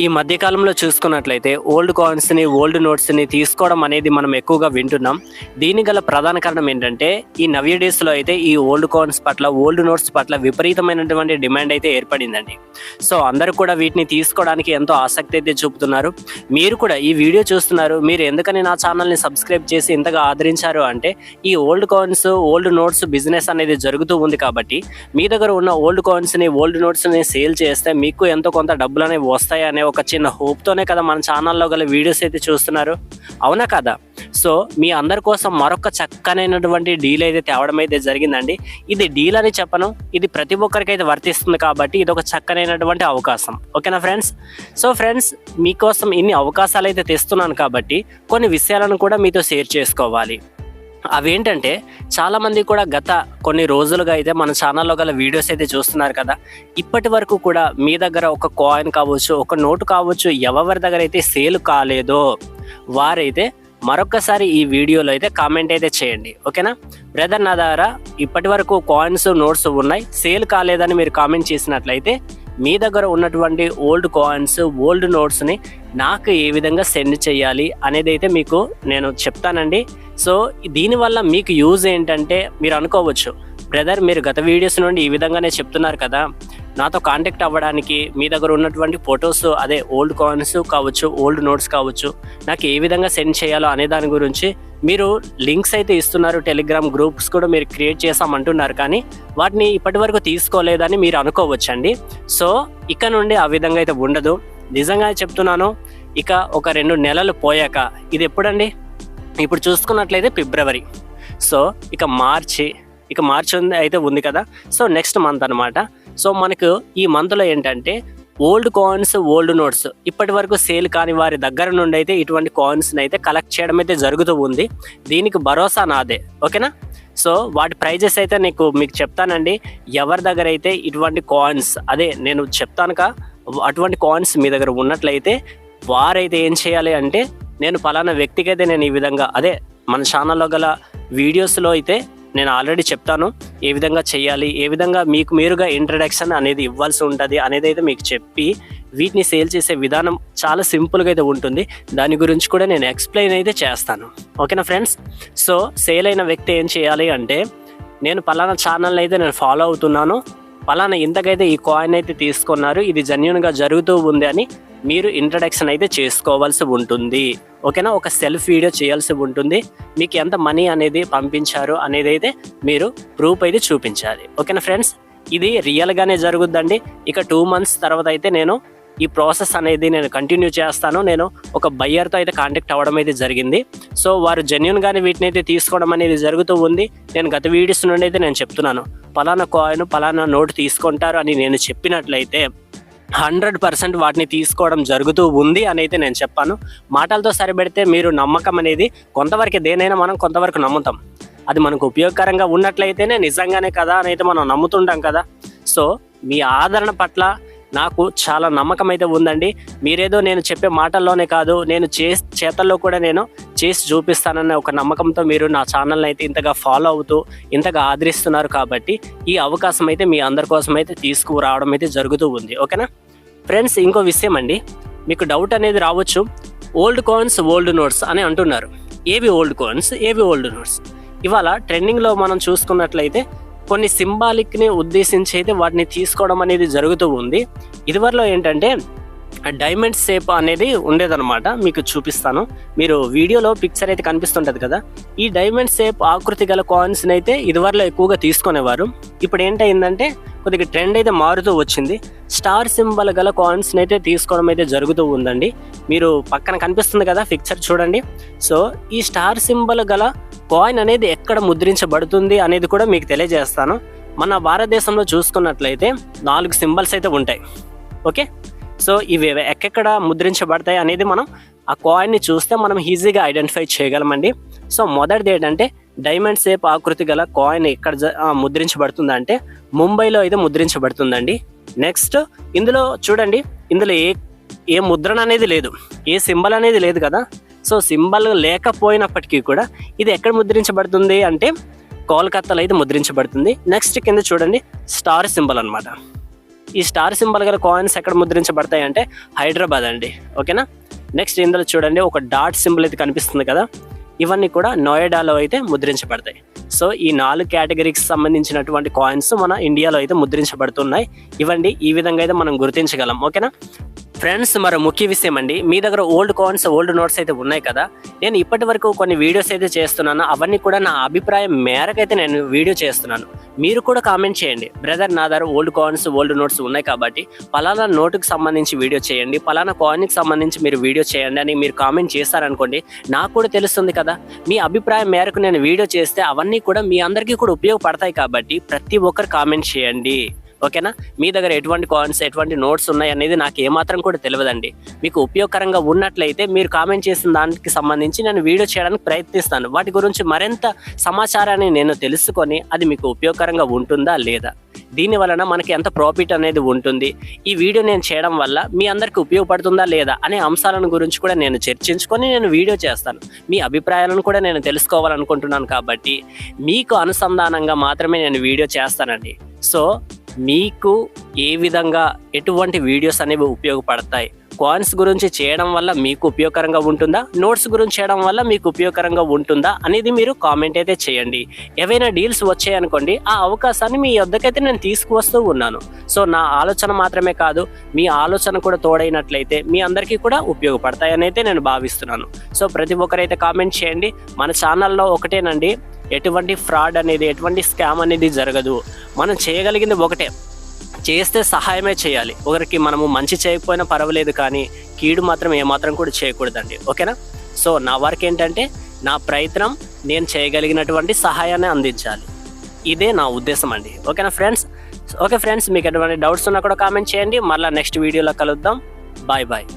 ఈ మధ్య కాలంలో చూసుకున్నట్లయితే ఓల్డ్ కాయిన్స్ని ఓల్డ్ నోట్స్ని తీసుకోవడం అనేది మనం ఎక్కువగా వింటున్నాం. దీనికి గల ప్రధాన కారణం ఏంటంటే ఈ నవ్య డేస్లో అయితే ఈ ఓల్డ్ కాయిన్స్ పట్ల ఓల్డ్ నోట్స్ పట్ల విపరీతమైనటువంటి డిమాండ్ అయితే ఏర్పడిందండి. సో అందరూ కూడా వీటిని తీసుకోవడానికి ఎంతో ఆసక్తి అయితే చూపుతున్నారు. మీరు కూడా ఈ వీడియో చూస్తున్నారు, మీరు ఎందుకని నా ఛానల్ని సబ్స్క్రైబ్ చేసి ఇంతగా ఆదరించారు అంటే ఈ old coins old notes business అనేది జరుగుతూ ఉంది కాబట్టి మీ దగ్గర ఉన్న ఓల్డ్ కాయిన్స్ని ఓల్డ్ నోట్స్ని సేల్ చేస్తే మీకు ఎంతో కొంత డబ్బులు అనేవి వస్తాయనే ఒక చిన్న హోప్తోనే కదా మన ఛానల్లో గల వీడియోస్ అయితే చూస్తున్నారు, అవునా కదా? సో మీ అందరి కోసం మరొక చక్కనైనటువంటి డీల్ అయితే తేవడం అయితే జరిగిందండి. ఇది డీల్ అని చెప్పను, ఇది ప్రతి ఒక్కరికైతే వర్తిస్తుంది కాబట్టి ఇది ఒక చక్కనైనటువంటి అవకాశం. ఓకేనా ఫ్రెండ్స్? సో ఫ్రెండ్స్, మీకోసం ఇన్ని అవకాశాలు అయితే తెస్తున్నాను కాబట్టి కొన్ని విషయాలను కూడా మీతో షేర్ చేసుకోవాలి. అవేంటంటే చాలామంది కూడా గత కొన్ని రోజులుగా అయితే మన ఛానల్లో గల వీడియోస్ అయితే చూస్తున్నారు కదా. ఇప్పటి వరకు కూడా మీ దగ్గర ఒక కాయిన్ కావచ్చు, ఒక నోటు కావచ్చు, ఎవరి దగ్గర అయితే సేల్ కాలేదో వారైతే మరొకసారి ఈ వీడియోలో అయితే కామెంట్ అయితే చేయండి. ఓకేనా బ్రదర్, నా దగ్గర ఇప్పటి వరకు కాయిన్స్ నోట్స్ ఉన్నాయి, సేల్ కాలేదని మీరు కామెంట్ చేసినట్లయితే మీ దగ్గర ఉన్నటువంటి ఓల్డ్ కాయిన్స్ ఓల్డ్ నోట్స్ని నాకు ఏ విధంగా సెండ్ చేయాలి అనేది అయితే మీకు నేను చెప్తానండి. సో దీనివల్ల మీకు యూజ్ ఏంటంటే మీరు అనుకోవచ్చు, బ్రదర్ మీరు గత వీడియోస్ నుండి ఈ విధంగానే చెప్తున్నారు కదా, నాతో కాంటాక్ట్ అవ్వడానికి మీ దగ్గర ఉన్నటువంటి ఫొటోస్ అదే ఓల్డ్ కాయిన్స్ కావచ్చు ఓల్డ్ నోట్స్ కావచ్చు నాకు ఏ విధంగా సెండ్ చేయాలో అనే దాని గురించి మీరు లింక్స్ అయితే ఇస్తున్నారు, టెలిగ్రామ్ గ్రూప్స్ కూడా మీరు క్రియేట్ చేసామంటున్నారు, కానీ వాటిని ఇప్పటి వరకు తీసుకోలేదని మీరు అనుకోవచ్చండి. సో ఇక నుండి ఆ విధంగా అయితే ఉండదు, నిజంగా చెప్తున్నాను. ఇక ఒక 2 నెలలు పోయాక, ఇది ఎప్పుడండి, ఇప్పుడు చూసుకున్నట్లయితే ఫిబ్రవరి, సో ఇక మార్చి అయితే ఉంది కదా. సో నెక్స్ట్ మంత్ అనమాట. సో మనకు ఈ మంత్లో ఏంటంటే ఓల్డ్ కాయిన్స్ ఓల్డ్ నోట్స్ ఇప్పటి వరకు సేల్ కాని వారి దగ్గర నుండి అయితే ఇటువంటి కాయిన్స్ని అయితే కలెక్ట్ చేయడం అయితే జరుగుతూ ఉంది. దీనికి భరోసా నాదే. ఓకేనా? సో వాటి ప్రైజెస్ అయితే మీకు చెప్తానండి. ఎవరి దగ్గర అయితే ఇటువంటి కాయిన్స్ అదే నేను చెప్తానుక అటువంటి కాయిన్స్ మీ దగ్గర ఉన్నట్లయితే వారైతే ఏం చేయాలి అంటే, నేను పలానా వ్యక్తికి అయితే నేను ఈ విధంగా అదే మన ఛానల్లో గల వీడియోస్లో అయితే నేను ఆల్రెడీ చెప్తాను ఏ విధంగా చేయాలి, ఏ విధంగా మీకు మీరుగా ఇంట్రడక్షన్ అనేది ఇవ్వాల్సి ఉంటుంది అనేది అయితే మీకు చెప్పి వీటిని సేల్ చేసే విధానం చాలా సింపుల్గా అయితే ఉంటుంది. దాని గురించి కూడా నేను ఎక్స్ప్లెయిన్ అయితే చేస్తాను. ఓకేనా ఫ్రెండ్స్? సో సేల్ అయిన వ్యక్తి ఏం చేయాలి అంటే, నేను పలానా ఛానల్ని అయితే నేను ఫాలో అవుతున్నాను, పలానా ఇంతకైతే ఈ కాయిన్ అయితే తీసుకున్నారు, ఇది జెన్యూన్గా జరుగుతూ ఉంది అని మీరు ఇంట్రడక్షన్ అయితే చేసుకోవాల్సి ఉంటుంది. ఓకేనా? ఒక సెల్ఫ్ వీడియో చేయాల్సి ఉంటుంది. మీకు ఎంత మనీ అనేది పంపించారు అనేది అయితే మీరు ప్రూఫ్ అయితే చూపించాలి. ఓకేనా ఫ్రెండ్స్? ఇది రియల్గానే జరుగుద్దండి. ఇక 2 months తర్వాత అయితే నేను ఈ ప్రాసెస్ అనేది నేను కంటిన్యూ చేస్తాను. నేను ఒక బయ్యర్తో అయితే కాంటాక్ట్ అవ్వడం అయితే జరిగింది. సో వారు జెన్యూన్గానే వీటిని అయితే తీసుకోవడం అనేది జరుగుతూ ఉంది. నేను గత వీడియోస్ నుండి అయితే నేను చెప్తున్నాను, పలానా కాయిన్ పలానా నోట్ తీసుకుంటారు అని నేను చెప్పినట్లయితే 100% వాటిని తీసుకోవడం జరుగుతూ ఉంది అని అయితే నేను చెప్పాను. మాటలతో సరిపెడితే మీరు నమ్మకం అనేది కొంతవరకు, దేనైనా మనం కొంతవరకు నమ్ముతాం, అది మనకు ఉపయోగకరంగా ఉన్నట్లయితేనే నిజంగానే కదా అని అయితే మనం నమ్ముతుంటాం కదా. సో మీ ఆదరణ పట్ల నాకు చాలా నమ్మకం అయితే ఉందండి. మీరేదో నేను చెప్పే మాటల్లోనే కాదు, నేను చేతల్లో కూడా నేను చేసి చూపిస్తానన్న ఒక నమ్మకంతో మీరు నా ఛానల్ని అయితే ఇంతగా ఫాలో అవుతూ ఇంతగా ఆదరిస్తున్నారు కాబట్టి ఈ అవకాశం అయితే మీ అందరి కోసం అయితే తీసుకురావడం అయితే జరుగుతూ ఉంది. ఓకేనా ఫ్రెండ్స్? ఇంకో విషయం అండి, మీకు డౌట్ అనేది రావచ్చు, ఓల్డ్ కాయిన్స్ ఓల్డ్ నోట్స్ అని అంటున్నారు. ఏవి ఓల్డ్ కాయిన్స్, ఏవి ఓల్డ్ నోట్స్? ఇవాళ ట్రెండింగ్లో మనం చూసుకున్నట్లయితే కొన్ని సింబాలిక్ని ఉద్దేశించి అయితే వాటిని తీసుకోవడం అనేది జరుగుతూ ఉంది. ఇదివరలో ఏంటంటే డైమండ్ షేప్ అనేది ఉండేదన్నమాట. మీకు చూపిస్తాను, మీరు వీడియోలో పిక్చర్ అయితే కనిపిస్తుంటుంది కదా. ఈ డైమండ్ షేప్ ఆకృతి గల కాయిన్స్ని అయితే ఇదివరలో ఎక్కువగా తీసుకునేవారు. ఇప్పుడు ఏంటయిందంటే కొద్దిగా ట్రెండ్ అయితే మారుతూ వచ్చింది. స్టార్ సింబల్ గల కాయిన్స్ని అయితే తీసుకోవడం అయితే జరుగుతూ ఉందండి. మీరు పక్కన కనిపిస్తుంది కదా పిక్చర్ చూడండి. సో ఈ స్టార్ సింబల్ గల కాయిన్ అనేది ఎక్కడ ముద్రించబడుతుంది అనేది కూడా మీకు తెలియజేస్తాను. మన భారతదేశంలో చూసుకున్నట్లయితే 4 సింబల్స్ అయితే ఉంటాయి. ఓకే, సో ఇవి ఎక్కడ ముద్రించబడతాయి అనేది మనం ఆ కాయిన్ని చూస్తే మనం ఈజీగా ఐడెంటిఫై చేయగలమండి. సో మొదటిది ఏంటంటే డైమండ్ షేప్ ఆకృతి గల కాయిన్ ఎక్కడ ముద్రించబడుతుందంటే ముంబైలో అయితే ముద్రించబడుతుందండి. నెక్స్ట్ ఇందులో చూడండి, ఇందులో ఏ ముద్రణ అనేది లేదు, ఏ సింబల్ అనేది లేదు కదా. సో సింబల్ లేకపోయినప్పటికీ కూడా ఇది ఎక్కడ ముద్రించబడుతుంది అంటే కోల్కతాలో అయితే ముద్రించబడుతుంది. నెక్స్ట్ కింద చూడండి స్టార్ సింబల్ అనమాట. ఈ స్టార్ సింబల్ గల కాయిన్స్ ఎక్కడ ముద్రించబడతాయి అంటే హైదరాబాద్ అండి. ఓకేనా. నెక్స్ట్ ఇందులో చూడండి ఒక డాట్ సింబల్ అయితే కనిపిస్తుంది కదా, ఇవన్నీ కూడా నోయిడాలో అయితే ముద్రించబడతాయి. సో ఈ 4 కేటగిరీకి సంబంధించినటువంటి కాయిన్స్ మన ఇండియాలో అయితే ముద్రించబడుతున్నాయి. ఇవ్వండి, ఈ విధంగా అయితే మనం గుర్తించగలం. ఓకేనా ఫ్రెండ్స్, మరో ముఖ్య విషయం అండి, మీ దగ్గర ఓల్డ్ కాయిన్స్ ఓల్డ్ నోట్స్ అయితే ఉన్నాయి కదా, నేను ఇప్పటి వరకు కొన్ని వీడియోస్ అయితే చేస్తున్నాను. అవన్నీ కూడా నా అభిప్రాయం మేరకైతే నేను వీడియో చేస్తున్నాను. మీరు కూడా కామెంట్ చేయండి, బ్రదర్ నా దగ్గర ఓల్డ్ కాయిన్స్ ఓల్డ్ నోట్స్ ఉన్నాయి కాబట్టి పలానా నోటుకి సంబంధించి వీడియో చేయండి, పలానా కాయిన్కి సంబంధించి మీరు వీడియో చేయండి అని మీరు కామెంట్ చేశారనుకోండి, నాకు కూడా తెలుస్తుంది కదా. మీ అభిప్రాయం మేరకు నేను వీడియో చేస్తే అవన్నీ కూడా మీ అందరికీ కూడా ఉపయోగపడతాయి కాబట్టి ప్రతి ఒక్కరు కామెంట్ చేయండి. ఓకేనా. మీ దగ్గర ఎటువంటి కాయిన్స్ ఎటువంటి నోట్స్ ఉన్నాయి అనేది నాకు ఏమాత్రం కూడా తెలియదండి. మీకు ఉపయోగకరంగా ఉన్నట్లయితే మీరు కామెంట్ చేసిన దానికి సంబంధించి నేను వీడియో చేయడానికి ప్రయత్నిస్తాను. వాటి గురించి మరింత సమాచారాన్ని నేను తెలుసుకొని అది మీకు ఉపయోగకరంగా ఉంటుందా లేదా, దీని వలన మనకి ఎంత ప్రాఫిట్ అనేది ఉంటుంది, ఈ వీడియో నేను చేయడం వల్ల మీ అందరికీ ఉపయోగపడుతుందా లేదా అనే అంశాలను గురించి కూడా నేను చర్చించుకొని నేను వీడియో చేస్తాను. మీ అభిప్రాయాలను కూడా నేను తెలుసుకోవాలనుకుంటున్నాను కాబట్టి మీకు అనుసంధానంగా మాత్రమే నేను వీడియో చేస్తానండి. సో మీకు ఏ విధంగా ఎటువంటి వీడియోస్ అనేవి ఉపయోగపడతాయి, కాయిన్స్ గురించి చేయడం వల్ల మీకు ఉపయోగకరంగా ఉంటుందా, నోట్స్ గురించి చేయడం వల్ల మీకు ఉపయోగకరంగా ఉంటుందా అనేది మీరు కామెంట్ అయితే చేయండి. ఏవైనా డీల్స్ వచ్చాయనుకోండి, ఆ అవకాశాన్ని మీ వద్దకైతే నేను తీసుకువస్తూ ఉన్నాను. సో నా ఆలోచన మాత్రమే కాదు, మీ ఆలోచన కూడా తోడైనట్లయితే మీ అందరికీ కూడా ఉపయోగపడతాయని అయితే నేను భావిస్తున్నాను. సో ప్రతి ఒక్కరైతే కామెంట్ చేయండి. మన ఛానల్లో ఒకటేనండి, ఎటువంటి ఫ్రాడ్ అనేది ఎటువంటి స్కామ్ అనేది జరగదు. మనం చేయగలిగింది ఒకటే, చేస్తే సహాయమే చేయాలి. ఒకరికి మనము మంచి చేయకపోయినా పర్వాలేదు, కానీ కీడు మాత్రం ఏమాత్రం కూడా చేయకూడదండి. ఓకేనా. సో నా వర్క్ ఏంటంటే నా ప్రయత్నం నేను చేయగలిగినటువంటి సహాయాన్ని అందించాలి. ఇదే నా ఉద్దేశం అండి. ఓకేనా ఫ్రెండ్స్. ఓకే ఫ్రెండ్స్, మీకు ఎటువంటి డౌట్స్ ఉన్నా కూడా కామెంట్ చేయండి. మళ్ళీ నెక్స్ట్ వీడియోలో కలుద్దాం. Bye bye.